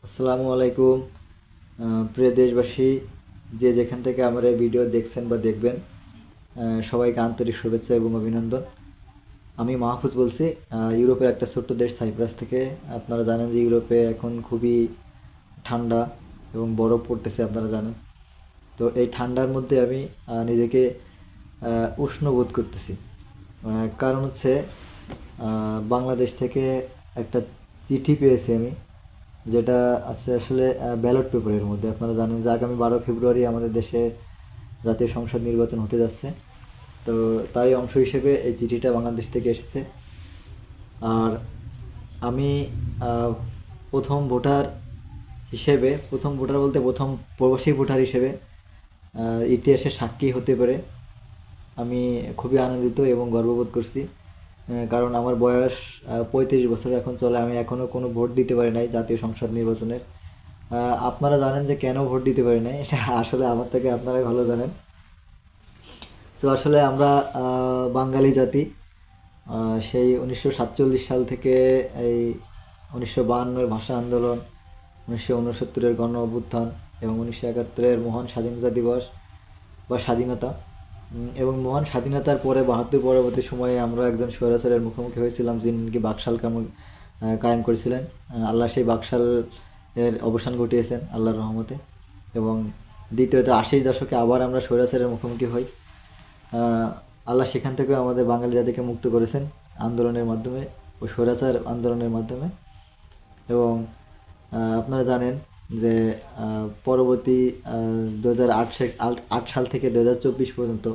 আসসালামু আলাইকুম। প্রিয় দেশবাসী, যে যেখান থেকে আমার এই ভিডিও দেখছেন বা দেখবেন, সবাইকে আন্তরিক শুভেচ্ছা এবং অভিনন্দন। আমি মাহফুজ বলছি, ইউরোপের একটা ছোট্ট দেশ সাইপ্রাস থেকে। আপনারা জানেন যে ইউরোপে এখন খুবই ঠান্ডা এবং বরফ পড়তেছে, আপনারা জানেন। তো এই ঠান্ডার মধ্যে আমি নিজেকে উষ্ণ বোধ করতেছি। কারণ হচ্ছে বাংলাদেশ থেকে একটা চিঠি পেয়েছি আমি, যেটা আছে আসলে ব্যালট পেপারের মধ্যে। আপনারা জানেন যে আগামী 12 ফেব্রুয়ারি আমাদের দেশে জাতীয় সংসদ নির্বাচন হতে যাচ্ছে। তো তারই অংশ হিসেবে এই চিঠিটা বাংলাদেশ থেকে এসেছে। আর আমি আহ, প্রথম ভোটার হিসেবে, প্রথম ভোটার বলতে প্রথম প্রবাসী ভোটার হিসেবে ইতিহাসের সাক্ষী হতে পারে আমি খুবই আনন্দিত এবং গর্ববোধ করছি। কারণ আমার বয়স 35 বছর এখন চলে, আমি এখনও কোনো ভোট দিতে পারি নাই জাতীয় সংসদ নির্বাচনের। আপনারা জানেন যে কেন ভোট দিতে পারি নাই, এটা আসলে আমার থেকে আপনারাই ভালো জানেন। তো আসলে আমরা বাঙালি জাতি, সেই 1947 সাল থেকে এই 1952-এর ভাষা আন্দোলন, 1969-এর গণ অভ্যুত্থান এবং 1971-এর মহান স্বাধীনতা দিবস বা স্বাধীনতা, এবং মহান স্বাধীনতার পরে 72 পরবর্তী সময়ে আমরা একজন স্বৈরাচারের মুখোমুখি হয়েছিলাম, যিনি নাকি বাকশাল কায়েম করেছিলেন। আল্লাহ সেই বাকশাল এর অবসান ঘটিয়েছেন আল্লাহর রহমতে। এবং দ্বিতীয়ত 80 দশকে আবার আমরা স্বৈরাচারের মুখোমুখি হই। আল্লাহ সেখান থেকেও আমাদের বাঙালি জাতিকে মুক্ত করেছেন আন্দোলনের মাধ্যমে, ওই স্বৈরাচার আন্দোলনের মাধ্যমে। এবং আপনারা জানেন যে পরবর্তী 2008 সাল থেকে 2024 পর্যন্ত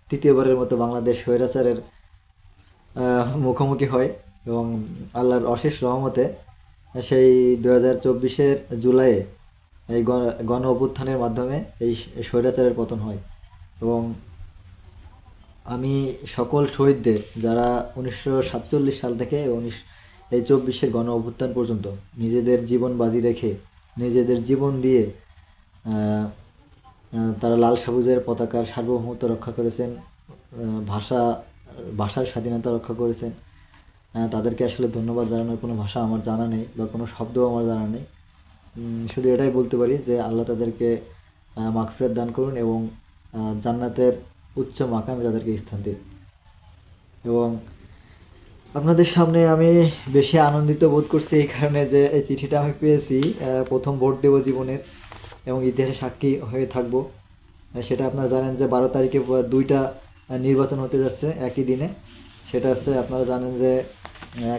তৃতীয়বারের মতো বাংলাদেশ স্বৈরাচারের মুখোমুখি হয়। এবং আল্লাহর অশেষ রহমতে সেই 2024-এর জুলাইয়ে এই গণ অভ্যুত্থানের মাধ্যমে এই স্বৈরাচারের পতন হয়। এবং আমি সকল শহীদদের, যারা 1947 সাল থেকে এই 24-এর গণ অভ্যুত্থান পর্যন্ত নিজেদের জীবন বাজি রেখে, নিজেদের জীবন দিয়ে তারা লাল সবুজের পতাকার সার্বভৌমত্ব রক্ষা করেছেন, ভাষা ভাষার স্বাধীনতা রক্ষা করেছেন, তাদেরকে আসলে ধন্যবাদ জানানোর কোনো ভাষা আমার জানা নেই বা কোনো শব্দও আমার জানা নেই। শুধু এটাই বলতে পারি যে আল্লাহ তাদেরকে মাগফিরাত দান করুন এবং জান্নাতের উচ্চ মাকামে তাদেরকে স্থান দিন। এবং আপনাদের সামনে আমি বেশি আনন্দিত বোধ করছি এই কারণে যে এই চিঠিটা আমি পেয়েছি, প্রথম ভোট দেব জীবনের এবং ইতিহাসে সাক্ষী হয়ে থাকব। সেটা আপনারা জানেন যে 12 তারিখে দুইটা নির্বাচন হতে যাচ্ছে একই দিনে। সেটা হচ্ছে, আপনারা জানেন যে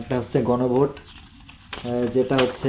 একটা হচ্ছে গণভোট, যেটা হচ্ছে